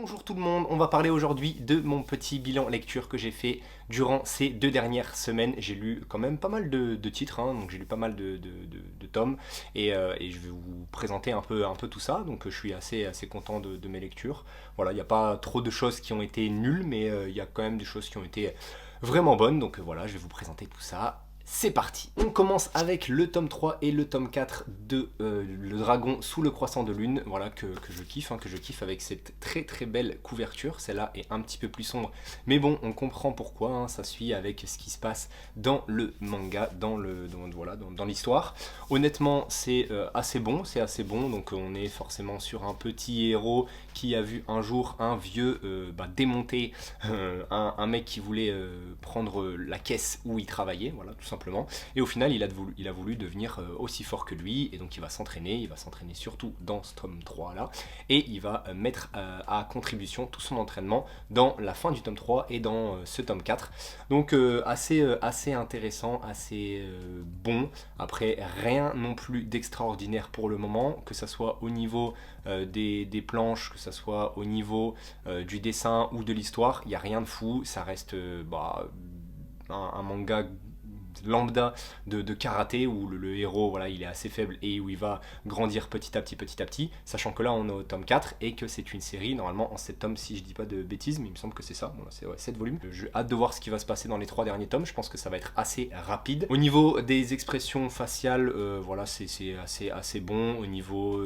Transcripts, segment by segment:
Bonjour tout le monde, on va parler aujourd'hui de mon petit bilan lecture que j'ai fait durant ces 2 dernières semaines. J'ai lu quand même pas mal de titres, hein, donc j'ai lu pas mal de tomes et je vais vous présenter un peu tout ça. Donc je suis assez content de mes lectures. Voilà, il n'y a pas trop de choses qui ont été nulles, mais il y a quand même des choses qui ont été vraiment bonnes. Donc voilà, je vais vous présenter tout ça. C'est parti. On commence avec le tome 3 et le tome 4 de Le Dragon sous le croissant de lune, voilà que je kiffe, hein, que je kiffe avec cette très belle couverture. Celle-là est un petit peu plus sombre, mais bon, on comprend pourquoi, hein, ça suit avec ce qui se passe dans le manga, dans l'histoire. Honnêtement, c'est assez bon, donc on est forcément sur un petit héros qui a vu un jour un vieux démonter un mec qui voulait prendre la caisse où il travaillait, voilà, tout simplement. Et au final, il a voulu devenir aussi fort que lui, et donc il va s'entraîner surtout dans ce tome 3 là, et il va mettre à contribution tout son entraînement dans la fin du tome 3 et dans ce tome 4. Donc assez intéressant, assez bon. Après, rien non plus d'extraordinaire pour le moment, que ça soit au niveau des planches, que ça soit au niveau du dessin ou de l'histoire, il n'y a rien de fou, ça reste un manga lambda de karaté où le héros voilà, il est assez faible et où il va grandir petit à petit, sachant que là on est au tome 4 et que c'est une série normalement en 7 tomes si je dis pas de bêtises, mais il me semble que c'est ça. Bon, c'est 7 volumes. J'ai hâte de voir ce qui va se passer dans les 3 derniers tomes, je pense que ça va être assez rapide. Au niveau des expressions faciales, voilà, c'est assez bon. Au niveau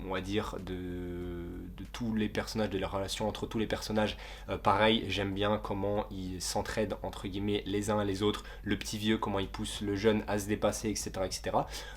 on va dire de tous les personnages, de la relation entre tous les personnages, pareil, j'aime bien comment ils s'entraident entre guillemets les uns et les autres, le petit vieux comment il pousse le jeune à se dépasser, etc.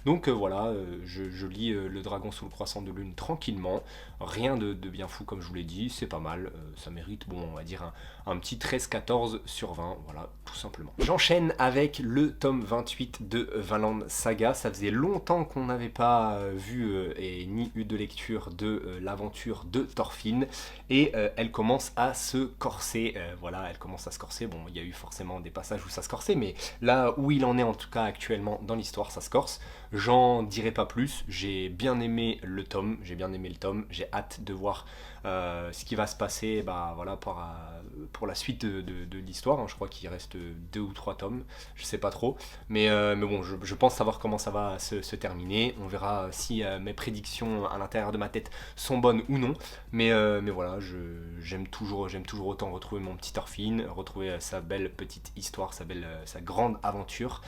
Donc voilà, je lis Le Dragon sous le croissant de lune tranquillement, rien de bien fou comme je vous l'ai dit, c'est pas mal, ça mérite, bon, on va dire un petit 13-14 sur 20, voilà, tout simplement. J'enchaîne avec le tome 28 de Vinland Saga. Ça faisait longtemps qu'on n'avait pas vu et ni eu de lecture de l'aventure de Thorfinn, et elle commence à se corser, voilà, elle commence à se corser. Bon, il y a eu forcément des passages où ça se corsait, mais là où il en est en tout cas actuellement dans l'histoire, ça se corse. J'en dirai pas plus, j'ai bien aimé le tome, j'ai hâte de voir ce qui va se passer, voilà, pour la suite de l'histoire, hein. Je crois qu'il reste 2 ou 3 tomes, je sais pas trop, mais bon, je pense savoir comment ça va se terminer. On verra si mes prédictions à l'intérieur de ma tête sont bonnes ou non, mais voilà, j'aime toujours autant retrouver mon petit Thorfinn, retrouver sa belle petite histoire, sa grande aventure,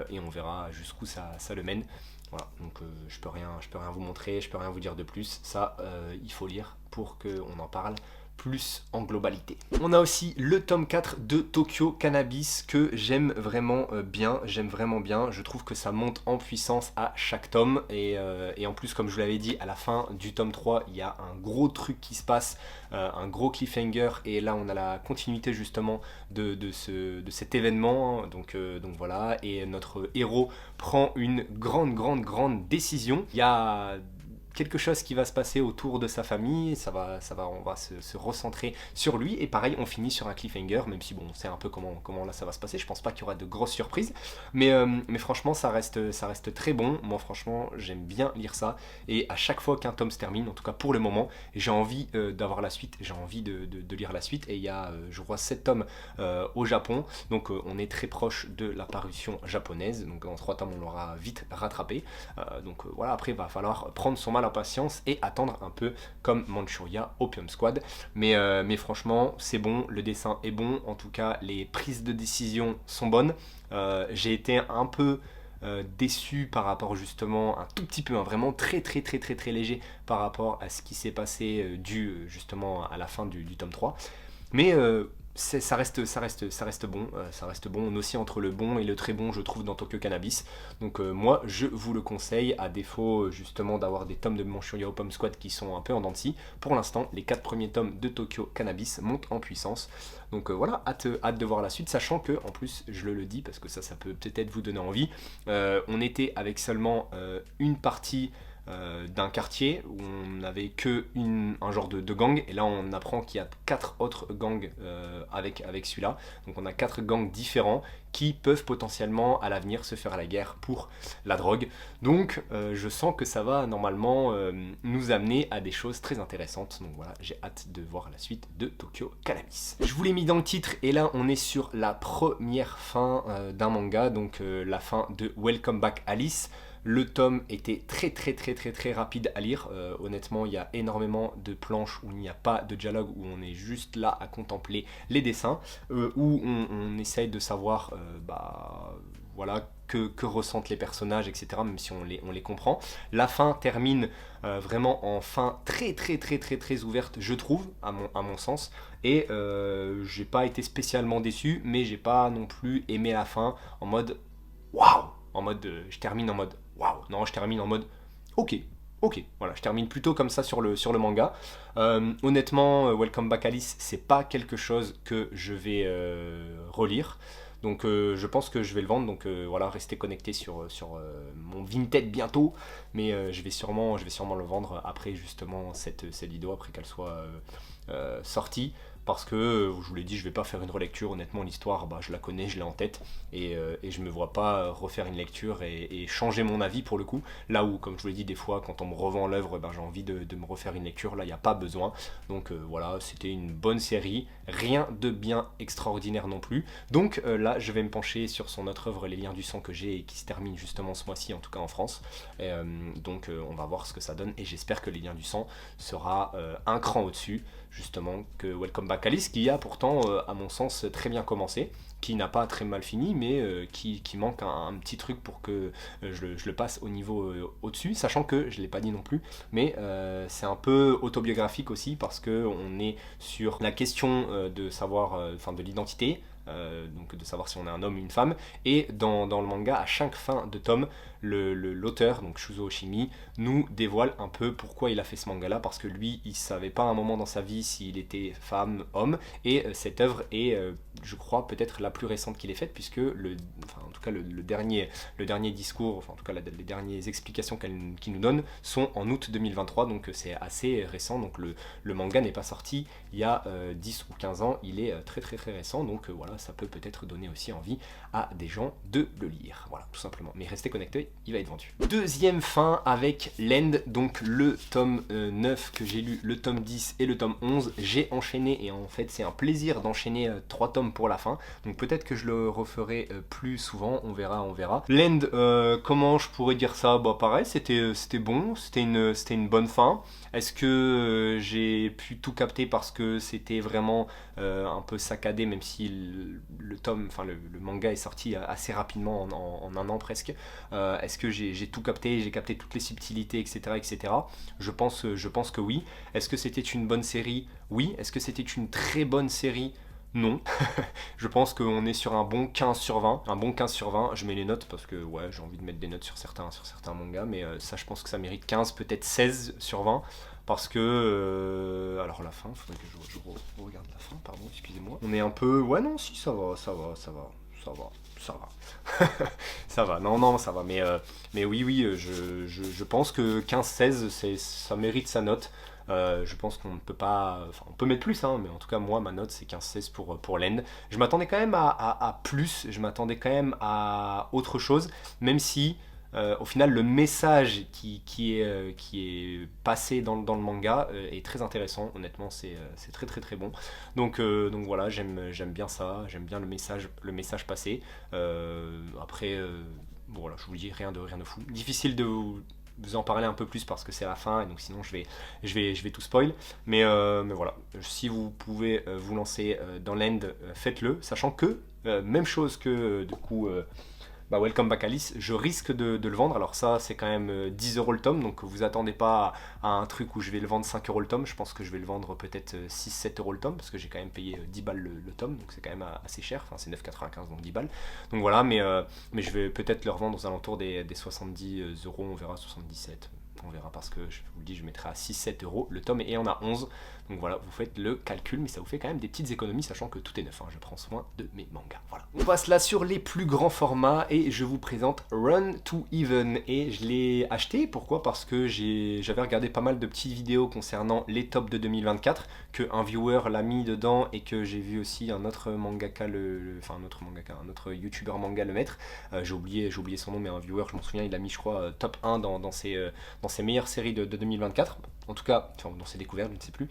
et on verra jusqu'où ça le mène. Voilà, donc je peux rien vous montrer, je peux rien vous dire de plus. Ça, il faut lire pour qu'on en parle plus en globalité. On a aussi le tome 4 de Tokyo Cannabis que j'aime vraiment bien, je trouve que ça monte en puissance à chaque tome, et en plus, comme je vous l'avais dit, à la fin du tome 3, il y a un gros truc qui se passe, un gros cliffhanger, et là on a la continuité justement de cet événement, donc voilà, et notre héros prend une grande décision. Il y a quelque chose qui va se passer autour de sa famille, on va se recentrer sur lui, et pareil, on finit sur un cliffhanger, même si bon, on sait un peu comment là ça va se passer. Je pense pas qu'il y aura de grosses surprises, mais franchement, ça reste très bon. Moi, franchement, j'aime bien lire ça, et à chaque fois qu'un tome se termine, en tout cas pour le moment, j'ai envie d'avoir la suite, j'ai envie de lire la suite, et il y a, je crois, 7 tomes au Japon, donc on est très proche de la parution japonaise, donc en 3 tomes, on l'aura vite rattrapé, donc voilà, après, il va falloir prendre son mal en patience et attendre un peu comme Manchuria Opium Squad, mais franchement c'est bon, le dessin est bon, en tout cas les prises de décision sont bonnes. J'ai été un peu déçu par rapport justement, un tout petit peu, hein, vraiment très léger par rapport à ce qui s'est passé dû justement à la fin du tome 3, mais ça reste bon, on oscille entre le bon et le très bon, je trouve, dans Tokyo Cannabis. Donc moi, je vous le conseille, à défaut justement d'avoir des tomes de Manchuria Opium Squad qui sont un peu en dents de scie. Pour l'instant, les 4 premiers tomes de Tokyo Cannabis montent en puissance. Donc voilà, hâte de voir la suite, sachant que, en plus, je le dis parce que ça peut peut-être vous donner envie, on était avec seulement une partie d'un quartier où on n'avait que un genre de gang, et là on apprend qu'il y a 4 autres gangs avec celui-là. Donc on a 4 gangs différents qui peuvent potentiellement à l'avenir se faire la guerre pour la drogue. Donc je sens que ça va normalement nous amener à des choses très intéressantes. Donc voilà, j'ai hâte de voir la suite de Tokyo Cannabis. Je vous l'ai mis dans le titre, et là on est sur la première fin d'un manga, donc la fin de Welcome Back Alice. Le tome était très rapide à lire. Honnêtement, il y a énormément de planches où il n'y a pas de dialogue, où on est juste là à contempler les dessins, où on essaye de savoir voilà, que ressentent les personnages, etc., même si on les comprend. La fin termine vraiment en fin très ouverte, je trouve, à mon sens. Et j'ai pas été spécialement déçu, mais j'ai pas non plus aimé la fin en mode waouh, en mode je termine en mode waouh. Non, je termine en mode ok. Ok, voilà, je termine plutôt comme ça sur le manga. Honnêtement, Welcome Back Alice, c'est pas quelque chose que je vais relire. Donc je pense que je vais le vendre. Donc voilà, restez connectés sur mon Vinted bientôt. Mais je vais sûrement le vendre après justement cette vidéo, après qu'elle soit sortie. Parce que, je vous l'ai dit, je vais pas faire une relecture. Honnêtement, l'histoire, je la connais, je l'ai en tête. Et je me vois pas refaire une lecture et changer mon avis pour le coup. Là où, comme je vous l'ai dit, des fois, quand on me revend l'œuvre, j'ai envie de me refaire une lecture. Là, il n'y a pas besoin. Donc voilà, c'était une bonne série. Rien de bien extraordinaire non plus. Donc là, je vais me pencher sur son autre œuvre, Les Liens du Sang, que j'ai et qui se termine justement ce mois-ci, en tout cas en France. Donc on va voir ce que ça donne. Et j'espère que Les Liens du Sang sera un cran au-dessus, justement, que Welcome Back Alice, qui a pourtant, à mon sens, très bien commencé, qui n'a pas très mal fini, mais qui manque un petit truc pour que je le passe au niveau au-dessus, sachant que, je ne l'ai pas dit non plus, mais c'est un peu autobiographique aussi, parce qu'on est sur la question de savoir, de l'identité, donc de savoir si on est un homme ou une femme, et dans le manga, à chaque fin de tome, l'auteur, donc Shuzo Oshimi, nous dévoile un peu pourquoi il a fait ce manga-là, parce que lui, il savait pas à un moment dans sa vie s'il était femme, homme, et cette œuvre est, je crois, peut-être la plus récente qu'il ait faite, puisque en tout cas le dernier discours, enfin en tout cas les dernières explications qu'il nous donne sont en août 2023, donc c'est assez récent. Donc le manga n'est pas sorti il y a 10 ou 15 ans, il est très récent, donc voilà, ça peut peut-être donner aussi envie à des gens de le lire, voilà, tout simplement. Mais restez connectés, il va être vendu. Deuxième fin avec Land, donc le tome 9 que j'ai lu, le tome 10 et le tome 11, j'ai enchaîné, et en fait c'est un plaisir d'enchaîner 3 tomes pour la fin, donc peut-être que je le referai plus souvent, on verra. Land, comment je pourrais dire ça, pareil, c'était bon, c'était une bonne fin. Est-ce que j'ai pu tout capter parce que c'était vraiment un peu saccadé, même si le manga est sorti assez rapidement, en un an presque. Est-ce que j'ai tout capté, j'ai capté toutes les subtilités, etc. Je pense que oui. Est-ce que c'était une bonne série? Oui. Est-ce que c'était une très bonne série? Non. Je pense qu'on est sur un bon 15 sur 20. Un bon 15 sur 20. Je mets les notes parce que ouais, j'ai envie de mettre des notes sur certains mangas, mais ça, je pense que ça mérite 15, peut-être 16 sur 20. Parce que... alors la fin, il faudrait que je regarde la fin, pardon, excusez-moi. On est un peu... Ouais, non, si, ça va. Ça va, non, ça va. Mais oui, je pense que 15-16, ça mérite sa note. Je pense qu'on ne peut pas... Enfin, on peut mettre plus, hein, mais en tout cas, moi, ma note, c'est 15-16 pour Land. Je m'attendais quand même à plus, je m'attendais quand même à autre chose, même si... au final, le message qui est passé dans le manga est très intéressant. Honnêtement, c'est très bon. Donc voilà, j'aime bien ça. J'aime bien le message passé. Après, bon, voilà, je vous dis rien de fou. Difficile de vous en parler un peu plus parce que c'est la fin, et donc sinon je vais tout spoil. Mais voilà, si vous pouvez vous lancer dans l'end, faites-le, sachant que même chose que du coup. Welcome Back Alice, je risque de le vendre. Alors ça, c'est quand même 10 euros le tome, donc vous attendez pas à un truc où je vais le vendre 5 euros le tome. Je pense que je vais le vendre peut-être 6-7 euros le tome, parce que j'ai quand même payé 10 balles le tome, donc c'est quand même assez cher. Enfin, c'est 9,95, donc 10 balles. Donc voilà, mais je vais peut-être le revendre aux alentours des 70 euros, on verra, 77. On verra, parce que je vous le dis, je mettrai à 6-7 euros le tome, et on a 11. Donc voilà, vous faites le calcul, mais ça vous fait quand même des petites économies, sachant que tout est neuf, hein, je prends soin de mes mangas. Voilà. On passe là sur les plus grands formats et je vous présente Run to Even. Et je l'ai acheté, pourquoi? Parce que j'avais regardé pas mal de petites vidéos concernant les tops de 2024, qu'un viewer l'a mis dedans et que j'ai vu aussi un autre mangaka, un autre youtubeur manga le mettre. J'ai oublié son nom, mais un viewer, je m'en souviens, il a mis, je crois, top 1 dans ses meilleures séries de 2024. En tout cas, enfin, dans ses découvertes, je ne sais plus.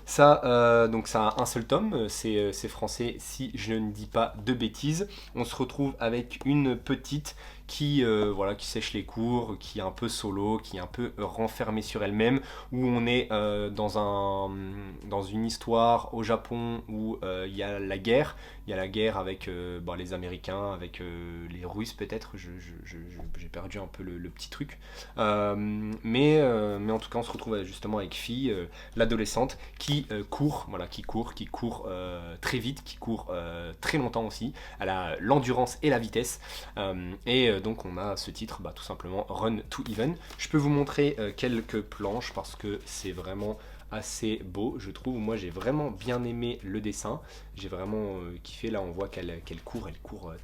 Ça, donc ça a un seul tome, c'est français si je ne dis pas de bêtises. On se retrouve avec une petite qui, voilà, qui sèche les cours, qui est un peu solo, qui est un peu renfermée sur elle-même, où on est dans une histoire au Japon où il y a la guerre. Il y a la guerre avec les Américains, avec les Russes peut-être, j'ai perdu un peu le petit truc. Mais en tout cas, on se retrouve justement avec Fille, l'adolescente, qui court, voilà, qui court très vite, qui court très longtemps aussi. Elle a l'endurance et la vitesse. Donc on a ce titre, tout simplement Run to Even. Je peux vous montrer quelques planches parce que c'est vraiment assez beau, je trouve. Moi j'ai vraiment bien aimé le dessin, j'ai vraiment kiffé. Là on voit qu'elle court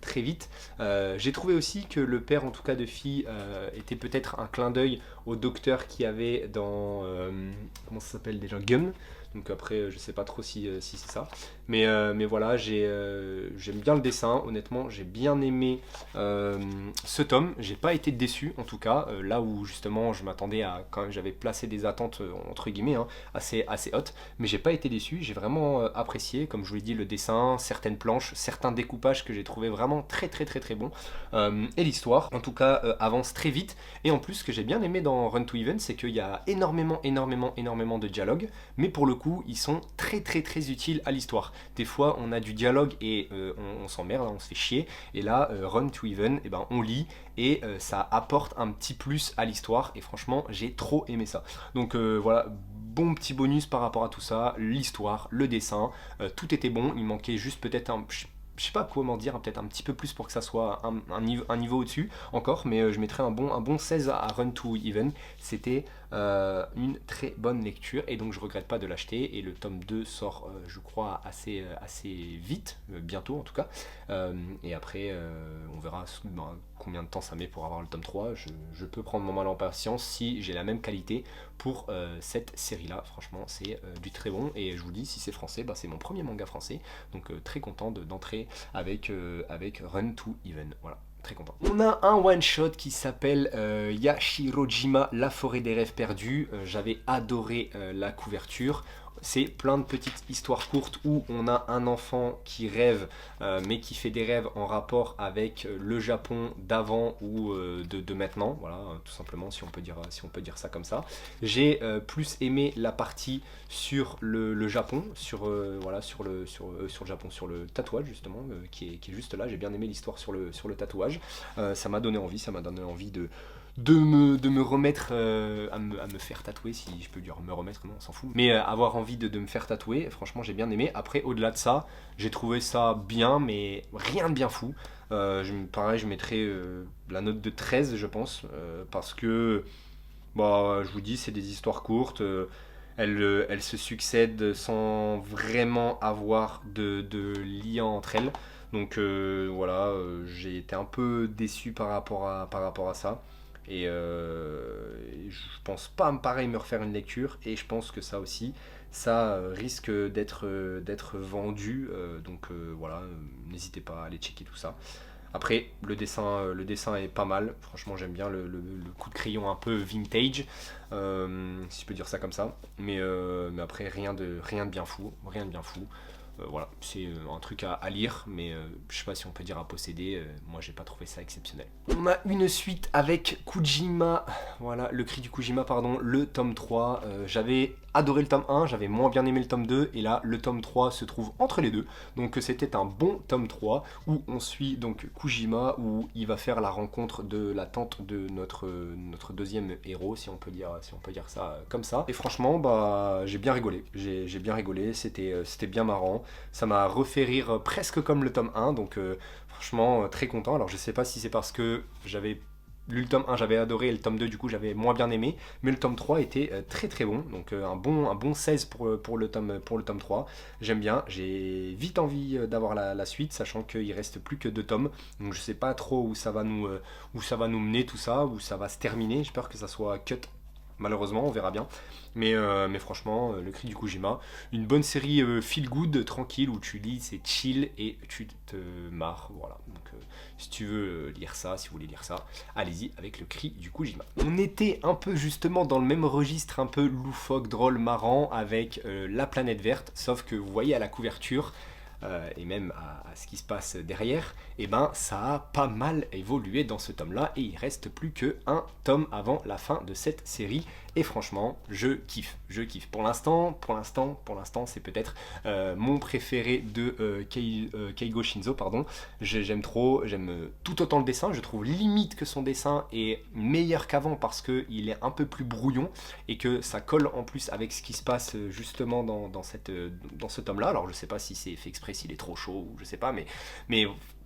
très vite. J'ai trouvé aussi que le père en tout cas de Fille était peut-être un clin d'œil au docteur qui avait dans comment ça s'appelle déjà, Gum. Donc après je sais pas trop si c'est ça, mais voilà, j'aime bien le dessin, honnêtement j'ai bien aimé ce tome. J'ai pas été déçu en tout cas, là où justement je m'attendais à, quand même j'avais placé des attentes entre guillemets assez hautes, mais j'ai pas été déçu, j'ai vraiment apprécié, comme je vous l'ai dit, le dessin, certaines planches, certains découpages que j'ai trouvé vraiment très bons, et l'histoire en tout cas avance très vite. Et en plus, ce que j'ai bien aimé dans Run to Even, c'est qu'il y a énormément de dialogue, mais pour le coup ils sont très utiles à l'histoire. Des fois on a du dialogue et on s'emmerde, on se fait chier, et là Run to Even, on lit et ça apporte un petit plus à l'histoire, et franchement j'ai trop aimé ça. Donc voilà, bon petit bonus par rapport à tout ça, l'histoire, le dessin, tout était bon. Il manquait juste peut-être je sais pas comment dire, peut-être un petit peu plus pour que ça soit un niveau au-dessus encore, mais je mettrais un bon 16 à Run to Even. C'était une très bonne lecture, et donc je regrette pas de l'acheter. Et le tome 2 sort, je crois, assez vite, bientôt en tout cas. Et après, on verra combien de temps ça met pour avoir le tome 3. Je peux prendre mon mal en patience si j'ai la même qualité pour cette série-là. Franchement, c'est du très bon, et je vous dis, si c'est français, c'est mon premier manga français, donc très content d'entrer avec Run to Even. Voilà. Très content. On a un one shot qui s'appelle Yashirojima, la forêt des rêves perdus. J'avais adoré la couverture. C'est plein de petites histoires courtes où on a un enfant qui rêve, mais qui fait des rêves en rapport avec le Japon d'avant ou de maintenant. Voilà, tout simplement, si on peut dire ça comme ça. J'ai plus aimé la partie sur le Japon, sur le Japon, sur le tatouage justement, qui est juste là. J'ai bien aimé l'histoire sur le tatouage. Ça m'a donné envie, de me remettre à me faire tatouer, si je peux dire me remettre, non on s'en fout, mais avoir envie de me faire tatouer. Franchement j'ai bien aimé. Après, au-delà de ça, j'ai trouvé ça bien, mais rien de bien fou. Pareil, je mettrais la note de 13 je pense, parce que je vous dis, c'est des histoires courtes, elles se succèdent sans vraiment avoir de lien entre elles. Donc voilà, j'ai été un peu déçu par rapport à ça. Et je pense pas pareil me refaire une lecture, et je pense que ça aussi, ça risque d'être vendu. Donc voilà, n'hésitez pas à aller checker tout ça. Après, le dessin est pas mal. Franchement, j'aime bien le coup de crayon un peu vintage, si je peux dire ça comme ça. Mais après, rien de bien fou, voilà, c'est un truc à lire, mais je sais pas si on peut dire à posséder. Moi, j'ai pas trouvé ça exceptionnel. On a une suite avec Kujima, voilà, le cri du Kujima, pardon, le tome 3. J'avais adoré le tome 1, j'avais moins bien aimé le tome 2, et là, le tome 3 se trouve entre les deux. Donc c'était un bon tome 3, où on suit donc Kujima, où il va faire la rencontre de la tante de notre deuxième héros, si on peut dire ça comme ça. Et franchement, j'ai bien rigolé. J'ai bien rigolé, c'était bien marrant. Ça m'a refait rire presque comme le tome 1, donc franchement très content. Alors je sais pas si c'est parce que j'avais lu le tome 1, j'avais adoré, et le tome 2, du coup, j'avais moins bien aimé. Mais le tome 3 était très très bon. Donc un bon 16 pour le tome 3. J'aime bien. J'ai vite envie d'avoir la suite, sachant qu'il reste plus que 2 tomes. Donc je sais pas trop où ça va nous mener tout ça, où ça va se terminer. J'ai peur que ça soit cut. Malheureusement, on verra bien. Mais franchement, le cri du Kojima, une bonne série feel good, tranquille, où tu lis, c'est chill et tu te marres. Voilà. Donc, si tu veux lire ça, si vous voulez lire ça, allez-y avec le cri du Kojima. On était un peu justement dans le même registre, un peu loufoque, drôle, marrant, avec La Planète Verte, sauf que vous voyez à la couverture, et même à ce qui se passe derrière, et ben ça a pas mal évolué dans ce tome-là, et il reste plus que un tome avant la fin de cette série. Et franchement, je kiffe, je kiffe. Pour l'instant, c'est peut-être mon préféré de Keigo Shinzo, pardon. J'aime trop, j'aime tout autant le dessin. Je trouve limite que son dessin est meilleur qu'avant parce qu'il est un peu plus brouillon et que ça colle en plus avec ce qui se passe justement dans ce tome-là. Alors je sais pas si c'est fait exprès, s'il est trop chaud ou je sais pas, mais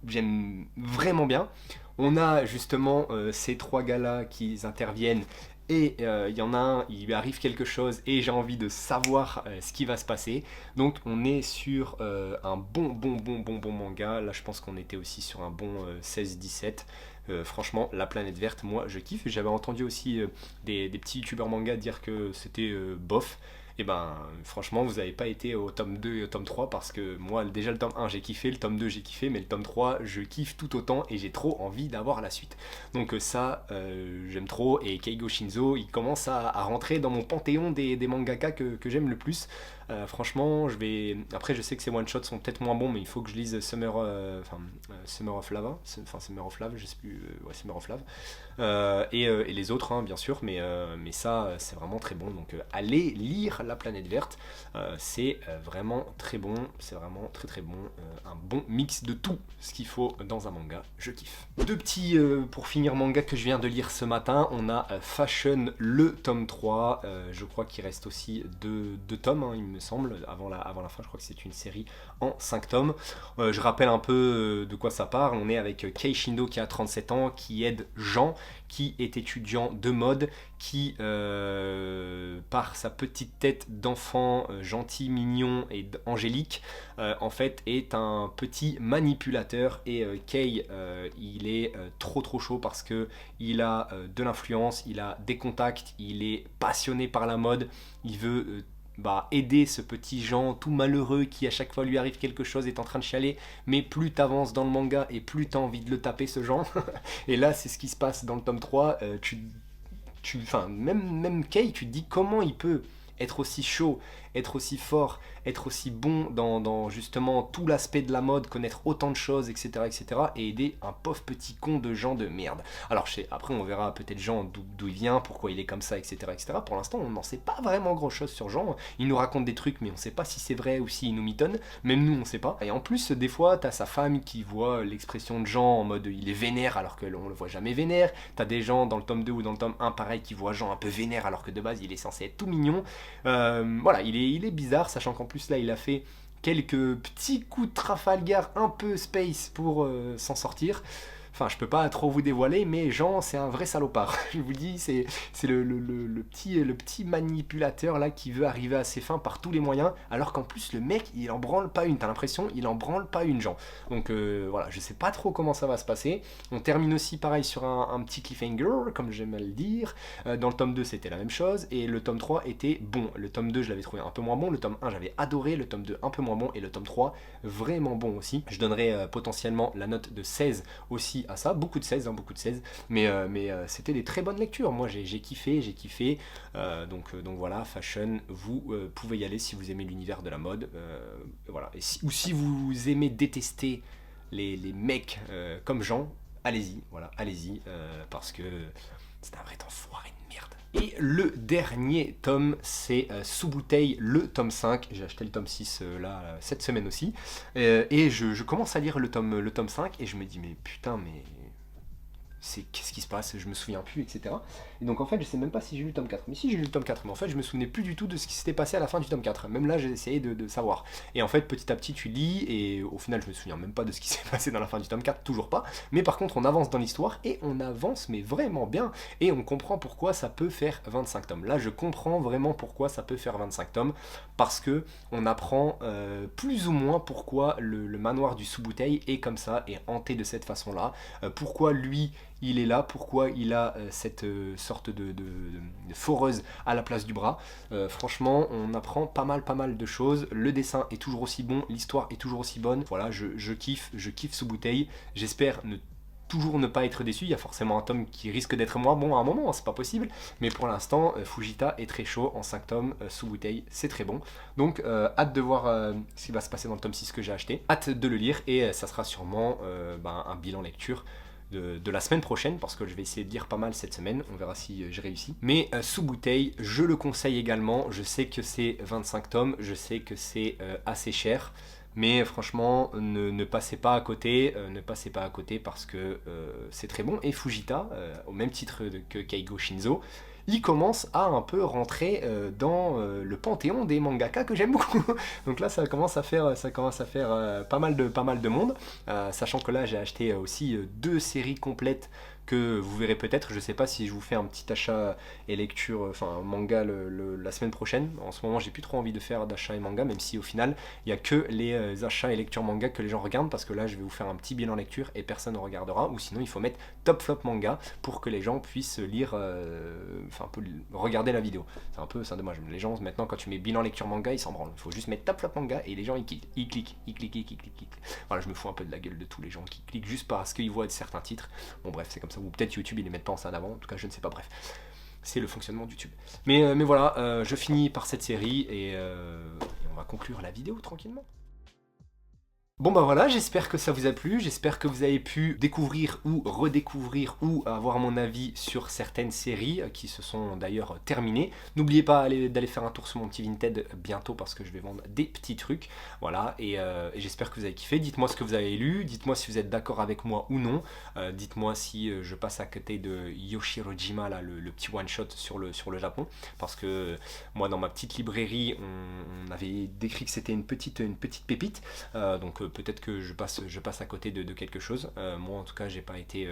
j'aime vraiment bien. On a justement ces 3 gars-là qui interviennent et il y en a un, il lui arrive quelque chose et j'ai envie de savoir ce qui va se passer. Donc on est sur un bon manga. Là je pense qu'on était aussi sur un bon 16-17. Franchement, La Planète Verte, moi je kiffe. J'avais entendu aussi des petits youtubeurs manga dire que c'était bof. Et ben franchement vous n'avez pas été au tome 2 et au tome 3 parce que moi déjà le tome 1 j'ai kiffé, le tome 2 j'ai kiffé, mais le tome 3 je kiffe tout autant et j'ai trop envie d'avoir la suite. Donc ça j'aime trop et Keigo Shinzo il commence à rentrer dans mon panthéon des mangaka que j'aime le plus. Franchement, après, je sais que ces one-shots sont peut-être moins bons, mais il faut que je lise Summer of Lava. Summer of Love, je sais plus. Ouais, Summer of Love. Et les autres, hein, bien sûr, mais ça, c'est vraiment très bon. Donc, allez lire La Planète Verte. C'est vraiment très bon. C'est vraiment très très bon. Un bon mix de tout ce qu'il faut dans un manga. Je kiffe. 2 petits, pour finir, manga que je viens de lire ce matin. On a Fashion, le tome 3. Je crois qu'il reste aussi 2 tomes, hein, il me semble, avant la fin. Je crois que c'est une série en 5 tomes. Je rappelle un peu de quoi ça parle. On est avec Kei Shindo qui a 37 ans, qui aide Jean, qui est étudiant de mode, qui, par sa petite tête d'enfant gentil, mignon et angélique, en fait, est un petit manipulateur. Et Kei, il est trop chaud parce que il a de l'influence, il a des contacts, il est passionné par la mode, il veut aider ce petit Jean tout malheureux qui à chaque fois lui arrive quelque chose est en train de chialer, mais plus t'avances dans le manga et plus t'as envie de le taper ce Jean. Et là c'est ce qui se passe dans le tome 3. Même Kei, tu te dis comment il peut être aussi chaud, être aussi fort, être aussi bon dans justement tout l'aspect de la mode, connaître autant de choses, etc., et aider un pauvre petit con de Jean de merde. Alors après on verra peut-être Jean d'où il vient, pourquoi il est comme ça, etc. Pour l'instant on n'en sait pas vraiment grand chose sur Jean. Il nous raconte des trucs mais on sait pas si c'est vrai ou s'il nous mitonne, même nous on sait pas. Et en plus des fois t'as sa femme qui voit l'expression de Jean en mode il est vénère alors que on le voit jamais vénère. T'as des gens dans le tome 2 ou dans le tome 1 pareil qui voient Jean un peu vénère alors que de base il est censé être tout mignon. Voilà, il est bizarre, sachant qu'en plus là il a fait quelques petits coups de Trafalgar un peu space pour s'en sortir. Enfin, je peux pas trop vous dévoiler, mais Jean, c'est un vrai salopard. Je vous dis, c'est le petit manipulateur là qui veut arriver à ses fins par tous les moyens, alors qu'en plus le mec, il en branle pas une. T'as l'impression, il en branle pas une, Jean. Donc voilà, je sais pas trop comment ça va se passer. On termine aussi pareil sur un petit cliffhanger, comme j'aime à le dire. Dans le tome 2, c'était la même chose, et le tome 3 était bon. Le tome 2, je l'avais trouvé un peu moins bon. Le tome 1, j'avais adoré. Le tome 2, un peu moins bon. Et le tome 3, vraiment bon aussi. Je donnerais potentiellement la note de 16 aussi à ça, beaucoup de 16, mais c'était des très bonnes lectures. Moi j'ai kiffé, donc voilà, Fashion, vous pouvez y aller si vous aimez l'univers de la mode, voilà. Ou si vous aimez détester les mecs comme Jean, allez-y, voilà, allez-y, parce que c'est un vrai enfoiré de merde. Et le dernier tome, c'est Sous bouteille, le tome 5. J'ai acheté le tome 6 là, cette semaine aussi. Et je commence à lire le tome 5 et je me dis, mais putain, mais qu'est-ce qui se passe, je me souviens plus, etc. Et donc en fait, je sais même pas si j'ai lu le tome 4. Mais si j'ai lu le tome 4, mais en fait, je me souvenais plus du tout de ce qui s'était passé à la fin du tome 4. Même là, j'ai essayé de savoir. Et en fait, petit à petit, tu lis, et au final, je me souviens même pas de ce qui s'est passé dans la fin du tome 4, toujours pas. Mais par contre, on avance dans l'histoire, et on avance, mais vraiment bien. Et on comprend pourquoi ça peut faire 25 tomes. Là, je comprends vraiment pourquoi ça peut faire 25 tomes, parce que on apprend plus ou moins pourquoi le manoir du sous-bouteille est comme ça, est hanté de cette façon-là. Pourquoi lui il est là, pourquoi il a cette sorte de foreuse à la place du bras. Franchement, on apprend pas mal de choses. Le dessin est toujours aussi bon, l'histoire est toujours aussi bonne. Voilà, je kiffe sous bouteille. J'espère toujours ne pas être déçu. Il y a forcément un tome qui risque d'être moins bon à un moment, hein, c'est pas possible. Mais pour l'instant, Fujita est très chaud en 5 tomes sous bouteille, c'est très bon. Donc hâte de voir ce qui va se passer dans le tome 6 que j'ai acheté. Hâte de le lire et ça sera sûrement un bilan lecture de la semaine prochaine, parce que je vais essayer de lire pas mal cette semaine, on verra si j'ai réussi. Mais sous bouteille, je le conseille également, je sais que c'est 25 tomes, je sais que c'est assez cher, mais franchement, ne passez pas à côté, parce que c'est très bon. Et Fujita, au même titre que Keigo Shinzo, il commence à un peu rentrer dans le panthéon des mangaka que j'aime beaucoup. Donc là, ça commence à faire pas mal de monde. Sachant que là, j'ai acheté aussi 2 séries complètes que vous verrez peut-être. Je sais pas si je vous fais un petit achat et lecture, enfin manga la semaine prochaine. En ce moment, j'ai plus trop envie de faire d'achat et manga, même si au final, il y a que les achats et lectures manga que les gens regardent, parce que là, je vais vous faire un petit bilan lecture et personne ne regardera. Ou sinon, il faut mettre top flop manga pour que les gens puissent lire, un peu regarder la vidéo. C'est dommage. Les gens, maintenant, quand tu mets bilan lecture manga, ils s'en branlent. Il faut juste mettre top flop manga et les gens, ils cliquent. Voilà, je me fous un peu de la gueule de tous les gens qui cliquent juste parce qu'ils voient certains titres. Bon, bref, c'est comme ça. Ou peut-être YouTube, ils les mettent pas en scène avant. En tout cas, je ne sais pas. Bref, c'est le fonctionnement de YouTube. Mais voilà, je finis par cette série et on va conclure la vidéo tranquillement. Bon bah voilà, j'espère que ça vous a plu, j'espère que vous avez pu découvrir ou redécouvrir ou avoir mon avis sur certaines séries qui se sont d'ailleurs terminées. N'oubliez pas d'aller faire un tour sur mon petit Vinted bientôt, parce que je vais vendre des petits trucs. Voilà, et j'espère que vous avez kiffé. Dites-moi ce que vous avez lu, dites-moi si vous êtes d'accord avec moi ou non. Dites-moi si je passe à côté de Yoshirojima, là, le petit one-shot sur le Japon. Parce que moi, dans ma petite librairie, on avait décrit que c'était une petite pépite. Donc peut-être que je passe à côté de quelque chose. Moi en tout cas, j'ai pas été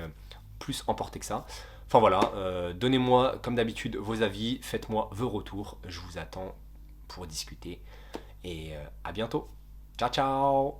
plus emporté que ça. Enfin voilà, donnez-moi comme d'habitude vos avis, faites-moi vos retours, je vous attends pour discuter et à bientôt. Ciao ciao.